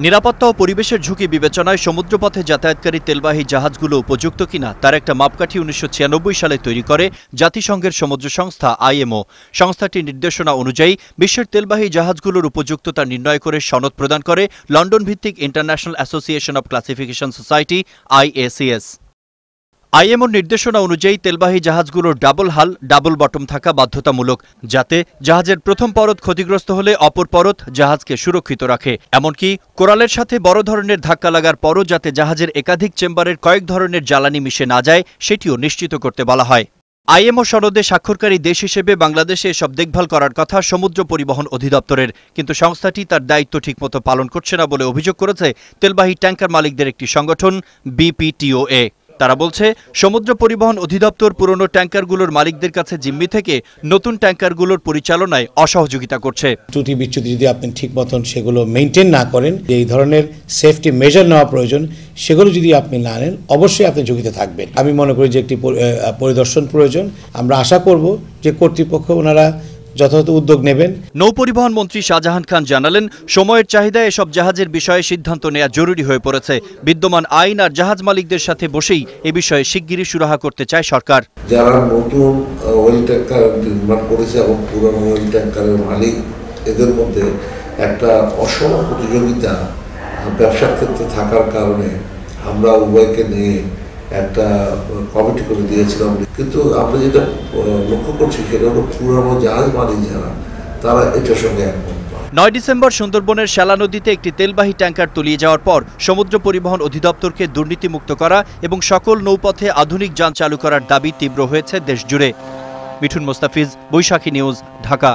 নিরাপত্তা ও পরিবেশের ঝুঁকি বিবেচনায় সমুদ্রপথে যাতায়াতকারী তেলবাহী জাহাজগুলো উপযুক্ত কিনা তার একটা মাপকাঠি ১৯৯৬ সালে তৈরি করে জাতিসংঘের সমুদ্র সংস্থা আইএমও। সংস্থাটির নির্দেশনা অনুযায়ী বিশ্বের তেলবাহী জাহাজগুলোর উপযুক্ততা নির্ণয় করে সনদ প্রদান করে লন্ডন ভিত্তিক international association of classification society IACS. আইএমওর নির্দেশনা অনুযায়ী তেলবাহী জাহাজগুলোর ডাবল হাল ডাবল বটম থাকা বাধ্যতামূলক, যাতে জাহাজের প্রথম পরত ক্ষতিগ্রস্ত হলে অপর পরত জাহাজকে সুরক্ষিত রাখে। এমনকি কোরালের সাথে বড় ধরনের ধাক্কা লাগার পরও যাতে জাহাজের একাধিক চেম্বারের কয়েক ধরনের জ্বালানি মিশে না যায় সেটিও নিশ্চিত করতে বলা হয়। আইএমও সনদে স্বাক্ষরকারী দেশ হিসেবে বাংলাদেশে এসব দেখভাল করার কথা সমুদ্র পরিবহন অধিদপ্তরের, কিন্তু সংস্থাটি তার দায়িত্ব ঠিকমতো পালন করছে না বলে অভিযোগ করেছে তেলবাহী ট্যাঙ্কার মালিকদের একটি সংগঠন বিপিটিওএ। তারা বলছে, সমুদ্র পরিবহন অধিদপ্তর পুরনো ট্যাঙ্কারগুলোর মালিকদের কাছে জিম্মি থেকে নতুন ট্যাঙ্কারগুলোর পরিচালনায় অসহযোগিতা করছে। ত্রুটি বিচ্যুতি যদি আপনি ঠিক মতন সেগুলো মেনটেন না করেন, এই ধরনের সেফটি মেজার নেওয়া প্রয়োজন, সেগুলো যদি আপনি না নেন অবশ্যই আপনি ঝুঁকিতে থাকবেন। আমি মনে করি যে একটি পরিদর্শন প্রয়োজন। আমরা আশা করব যে কর্তৃপক্ষ ওনারা যথাযথ উদ্যোগ নেবেন। নৌপরিবহন মন্ত্রী শাহজাহান খান জানালেন, সময়ের চাহিদায় এসব জাহাজের বিষয়ে সিদ্ধান্ত নেওয়া জরুরি হয়ে পড়েছে। বিদ্যমান আইন আর জাহাজ মালিকদের সাথে বসেই এ বিষয়ে শিগগিরই সুরাহা করতে চায় সরকার। যারা নতুন অয়েল ট্যাঙ্কার নির্মাণ করেছে এবং পুরনো অয়েল ট্যাঙ্কারের মালিক, এদের মধ্যে একটা অসম প্রতিযোগিতা ব্যবসার ক্ষেত্রে থাকার কারণে আমরা উভয়কে নিয়ে একটা কমিটি করে দিয়েছিলাম। কিন্তু আমরা যেটা লক্ষ্য করছি সেটা হলো পুরনো জাহাজ মালিক যারা, তারা এটার সঙ্গে একমত। ৯ ডিসেম্বর সুন্দরবনের শ্যালা নদীতে একটি তেলবাহী ট্যাঙ্কার তলিয়ে যাওয়ার পর সমুদ্র পরিবহন অধিদপ্তরকে দুর্নীতিমুক্ত করা এবং সকল নৌপথে আধুনিক যান চালু করার দাবি তীব্র হয়েছে দেশজুড়ে। মিঠুন মোস্তাফিজ, বৈশাখী নিউজ, ঢাকা।